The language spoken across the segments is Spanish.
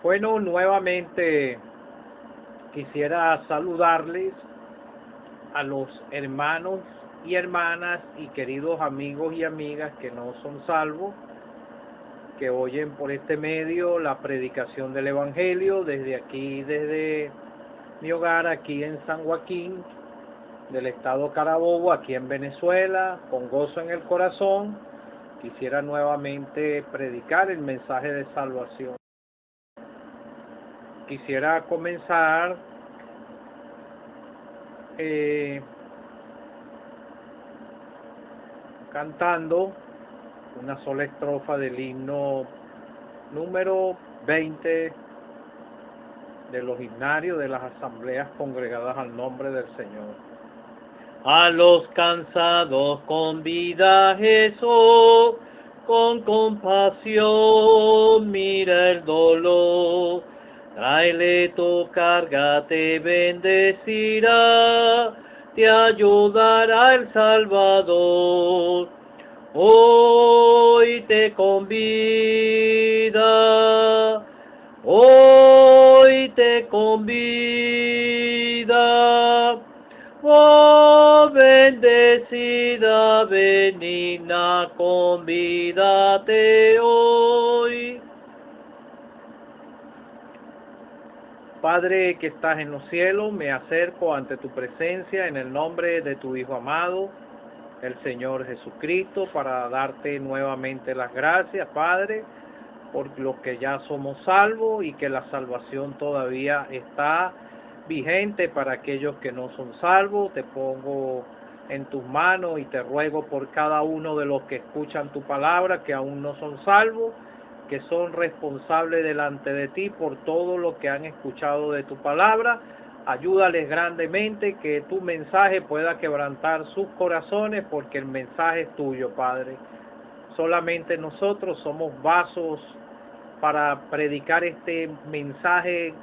Bueno, nuevamente quisiera saludarles a los hermanos y hermanas y queridos amigos y amigas que no son salvos, que oyen por este medio la predicación del Evangelio desde aquí, desde mi hogar, aquí en San Joaquín, del estado Carabobo, aquí en Venezuela, con gozo en el corazón. Quisiera nuevamente predicar el mensaje de salvación. Quisiera comenzar cantando una sola estrofa del himno número 20 de los himnarios de las asambleas congregadas al nombre del Señor. A los cansados convida Jesús, con compasión mira el dolor, tráele tu carga, te bendecirá, te ayudará el Salvador. Hoy te convida, hoy te convida, oh bendecida, benigna, convídate hoy. Padre que estás en los cielos, me acerco ante tu presencia en el nombre de tu Hijo amado, el Señor Jesucristo, para darte nuevamente las gracias, Padre, por los que ya somos salvos y que la salvación todavía está vigente para aquellos que no son salvos. Te pongo en tus manos y te ruego por cada uno de los que escuchan tu palabra, que aún no son salvos, que son responsables delante de ti por todo lo que han escuchado de tu palabra. Ayúdales grandemente, que tu mensaje pueda quebrantar sus corazones, porque el mensaje es tuyo, Padre. Solamente nosotros somos vasos para predicar este mensaje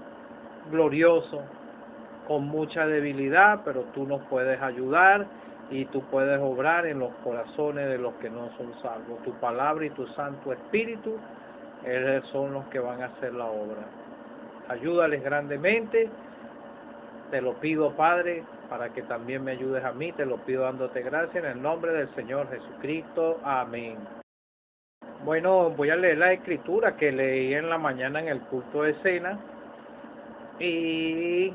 glorioso con mucha debilidad, pero tú nos puedes ayudar y tú puedes obrar en los corazones de los que no son salvos. Tu palabra y tu Santo Espíritu son los que van a hacer la obra. Ayúdales grandemente. Te lo pido, Padre, para que también me ayudes a mí. Te lo pido dándote gracias en el nombre del Señor Jesucristo. Amén. Bueno, voy a leer la escritura que leí en la mañana en el culto de cena y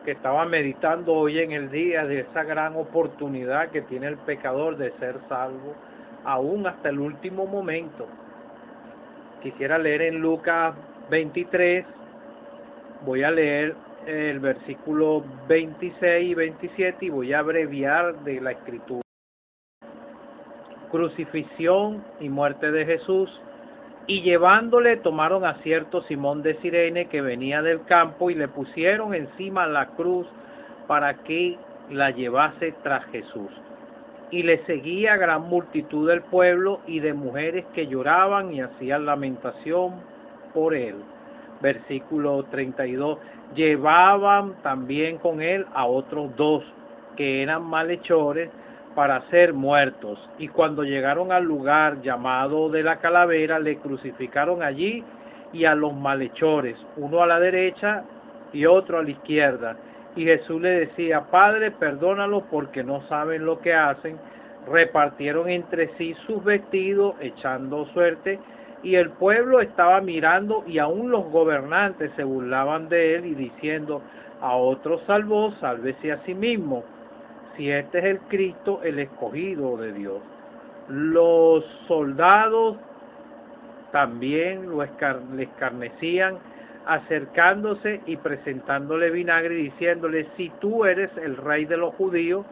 que estaba meditando hoy en el día de esa gran oportunidad que tiene el pecador de ser salvo, aún hasta el último momento. Quisiera leer en Lucas 23, voy a leer el versículo 26 y 27 y voy a abreviar de la escritura. Crucifixión y muerte de Jesús. Y llevándole tomaron a cierto Simón de Cirene que venía del campo y le pusieron encima la cruz para que la llevase tras Jesús. Y le seguía gran multitud del pueblo y de mujeres que lloraban y hacían lamentación por él. Versículo 32. Llevaban también con él a otros dos que eran malhechores para ser muertos, y cuando llegaron al lugar llamado de la Calavera, le crucificaron allí y a los malhechores, uno a la derecha y otro a la izquierda. Y Jesús le decía: Padre, perdónalos porque no saben lo que hacen. Repartieron entre sí sus vestidos, echando suerte, y el pueblo estaba mirando, y aún los gobernantes se burlaban de él y diciendo: a otro salvó, sálvese a sí mismo, si este es el Cristo, el escogido de Dios. Los soldados también le escarnecían, acercándose y presentándole vinagre, diciéndole: si tú eres el rey de los judíos,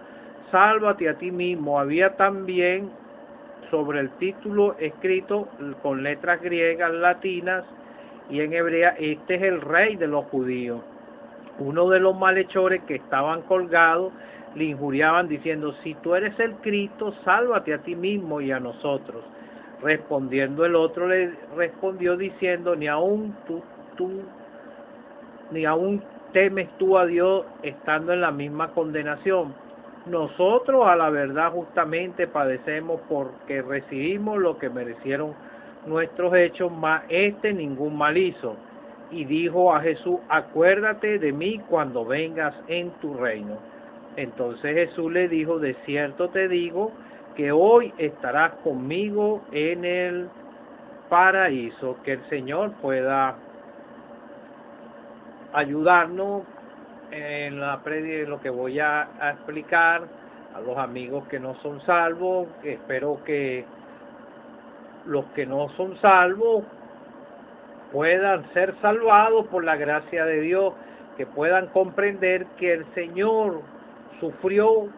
sálvate a ti mismo. Había también sobre el título escrito con letras griegas, latinas y en hebrea: este es el rey de los judíos. Uno de los malhechores que estaban colgados le injuriaban diciendo: si tú eres el Cristo, sálvate a ti mismo y a nosotros. Respondiendo el otro le respondió diciendo: ni aún temes tú a Dios, estando en la misma condenación. Nosotros a la verdad justamente padecemos, porque recibimos lo que merecieron nuestros hechos, mas este ningún mal hizo. Y dijo a Jesús: acuérdate de mí cuando vengas en tu reino. Entonces Jesús le dijo: de cierto te digo que hoy estarás conmigo en el paraíso. Que el Señor pueda ayudarnos en la predica, lo que voy a explicar a los amigos que no son salvos. Espero que los que no son salvos puedan ser salvados por la gracia de Dios, que puedan comprender que el Señor sufrió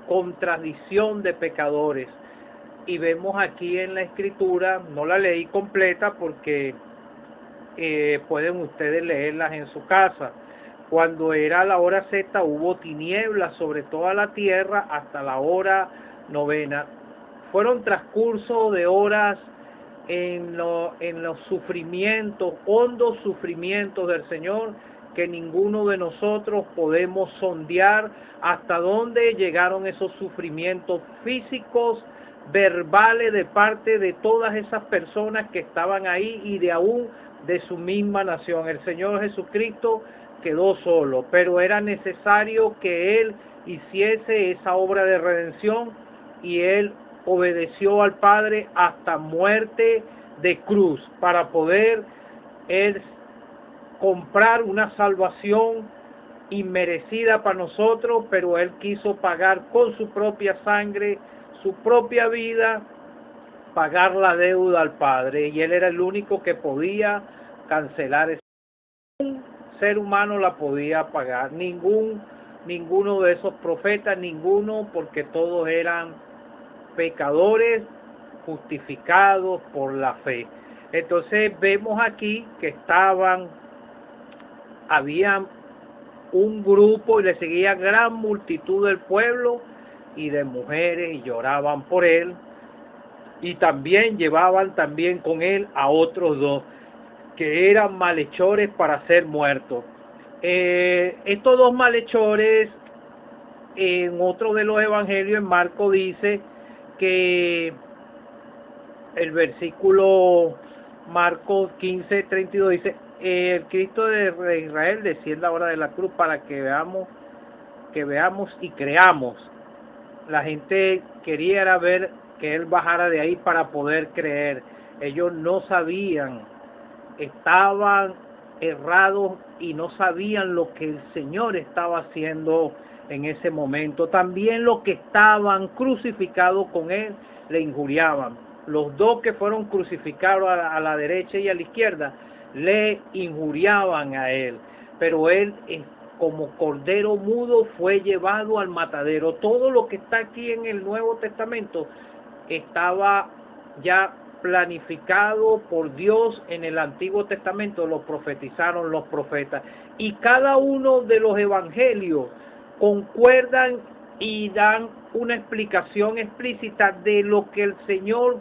contradicción de pecadores. Y vemos aquí en la Escritura, no la leí completa porque pueden ustedes leerlas en su casa. Cuando era la hora sexta hubo tinieblas sobre toda la tierra hasta la hora novena. Fueron transcurso de horas en los sufrimientos, hondos sufrimientos del Señor, que ninguno de nosotros podemos sondear hasta dónde llegaron esos sufrimientos físicos, verbales, de parte de todas esas personas que estaban ahí y de aún de su misma nación. El Señor Jesucristo quedó solo, pero era necesario que Él hiciese esa obra de redención, y Él obedeció al Padre hasta muerte de cruz para poder Él comprar una salvación inmerecida para nosotros, pero Él quiso pagar con su propia sangre, su propia vida, pagar la deuda al Padre, y Él era el único que podía cancelar esa. Ningún ser humano la podía pagar, ninguno de esos profetas, ninguno, porque todos eran pecadores justificados por la fe. Entonces vemos aquí que había un grupo y le seguía gran multitud del pueblo y de mujeres, y lloraban por él, y también llevaban también con él a otros dos que eran malhechores para ser muertos. Estos dos malhechores, en otro de los evangelios, en Marco, dice que el versículo Marcos 15:32 dice: el Cristo de Israel descienda ahora de la cruz para que veamos y creamos. La gente quería ver que Él bajara de ahí para poder creer. Ellos no sabían, estaban errados y no sabían lo que el Señor estaba haciendo en ese momento. También los que estaban crucificados con Él le injuriaban. Los dos que fueron crucificados a la derecha y a la izquierda le injuriaban a Él. Pero Él, como cordero mudo, fue llevado al matadero. Todo lo que está aquí en el Nuevo Testamento estaba ya planificado por Dios en el Antiguo Testamento, lo profetizaron los profetas, y cada uno de los evangelios concuerdan y dan una explicación explícita de lo que el Señor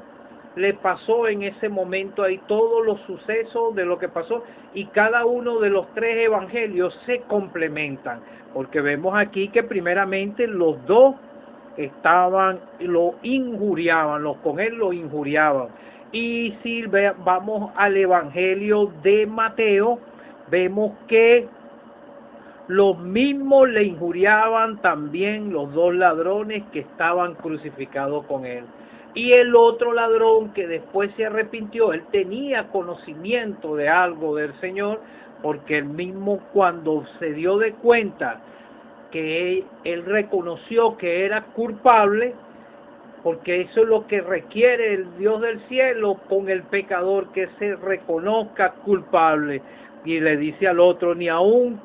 le pasó en ese momento. Ahí todos los sucesos de lo que pasó, y cada uno de los tres evangelios se complementan, porque vemos aquí que primeramente los dos lo injuriaban, con él lo injuriaban. Y si vamos al evangelio de Mateo, vemos que los mismos le injuriaban también los dos ladrones que estaban crucificados con él. Y el otro ladrón que después se arrepintió, él tenía conocimiento de algo del Señor, porque él mismo, cuando se dio de cuenta que él reconoció que era culpable, porque eso es lo que requiere el Dios del cielo con el pecador, que se reconozca culpable. Y le dice al otro: ni aún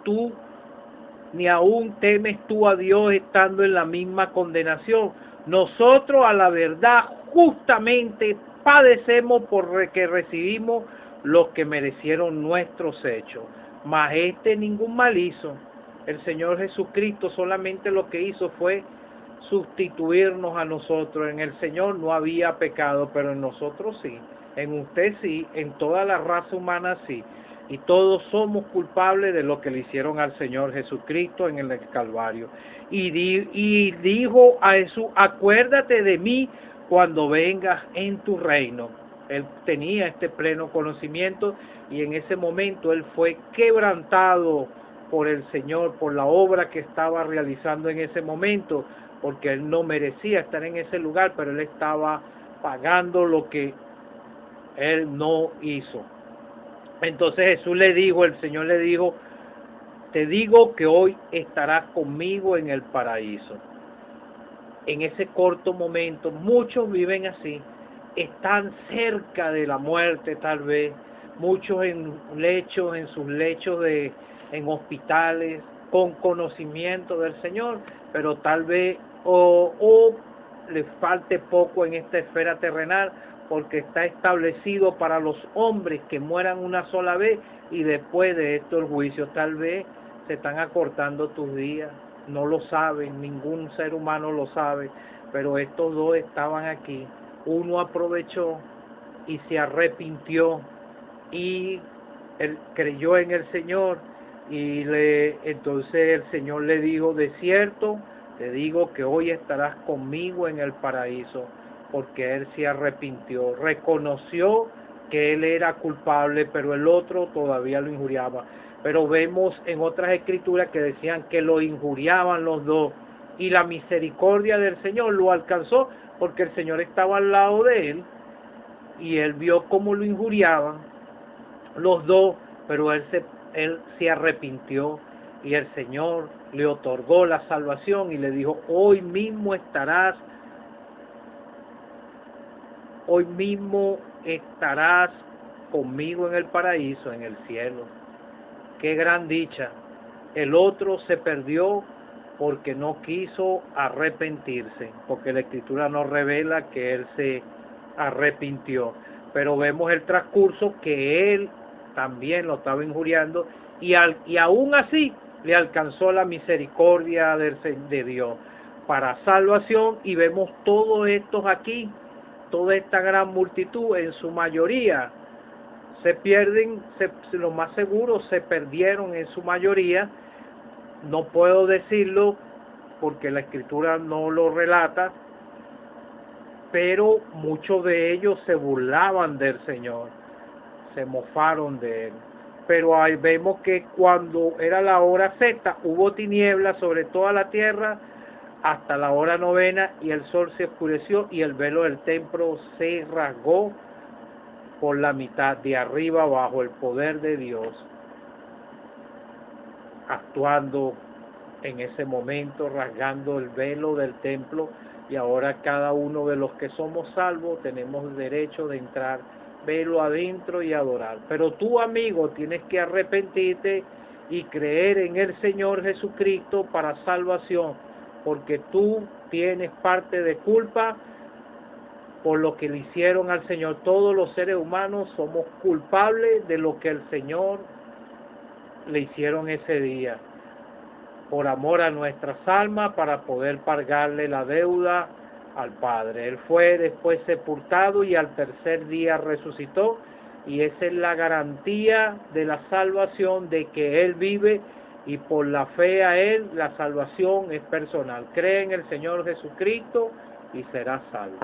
temes tú a Dios estando en la misma condenación. Nosotros, a la verdad, justamente padecemos porque recibimos lo que merecieron nuestros hechos, mas ningún mal hizo. El Señor Jesucristo solamente lo que hizo fue sustituirnos a nosotros. En el Señor no había pecado, pero en nosotros sí, en usted sí, en toda la raza humana sí, y todos somos culpables de lo que le hicieron al Señor Jesucristo en el Calvario. Y dijo a Jesús: acuérdate de mí cuando vengas en tu reino. Él tenía este pleno conocimiento y en ese momento él fue quebrantado por el Señor, por la obra que estaba realizando en ese momento, porque él no merecía estar en ese lugar, pero él estaba pagando lo que él no hizo. Entonces Jesús le dijo, el Señor le dijo, te digo que hoy estarás conmigo en el paraíso. En ese corto momento, muchos viven así, están cerca de la muerte tal vez, muchos en sus lechos en hospitales, con conocimiento del Señor, pero tal vez o les falte poco en esta esfera terrenal, porque está establecido para los hombres que mueran una sola vez y después de esto el juicio. Tal vez se están acortando tus días, no lo saben, ningún ser humano lo sabe, pero estos dos estaban aquí. Uno aprovechó y se arrepintió y él creyó en el Señor y entonces el Señor le dijo, de cierto te digo que hoy estarás conmigo en el paraíso, porque él se arrepintió, reconoció que él era culpable, pero el otro todavía lo injuriaba. Pero vemos en otras escrituras que decían que lo injuriaban los dos, y la misericordia del Señor lo alcanzó, porque el Señor estaba al lado de él, y él vio cómo lo injuriaban los dos, pero él se arrepintió, y el Señor le otorgó la salvación y le dijo, hoy mismo estarás conmigo en el paraíso, en el cielo. Qué gran dicha. El otro se perdió porque no quiso arrepentirse, porque la Escritura nos revela que él se arrepintió. Pero vemos el transcurso que él también lo estaba injuriando y aún así le alcanzó la misericordia de Dios para salvación, y vemos todos estos aquí, toda esta gran multitud, en su mayoría se pierden, lo más seguro se perdieron en su mayoría. No puedo decirlo porque la Escritura no lo relata, pero muchos de ellos se burlaban del Señor, se mofaron de él. Pero ahí vemos que cuando era la hora sexta, hubo tinieblas sobre toda la tierra hasta la hora novena, y el sol se oscureció y el velo del templo se rasgó por la mitad, de arriba abajo. El poder de Dios actuando en ese momento, rasgando el velo del templo, y ahora cada uno de los que somos salvos tenemos derecho de entrar velo adentro y adorar. Pero tú, amigo, tienes que arrepentirte y creer en el Señor Jesucristo para salvación, porque tú tienes parte de culpa por lo que le hicieron al Señor. Todos los seres humanos somos culpables de lo que el Señor le hicieron ese día, por amor a nuestras almas, para poder pagarle la deuda al Padre. Él fue después sepultado y al tercer día resucitó, y esa es la garantía de la salvación, de que Él vive, y por la fe a Él la salvación es personal. Cree en el Señor Jesucristo y serás salvo.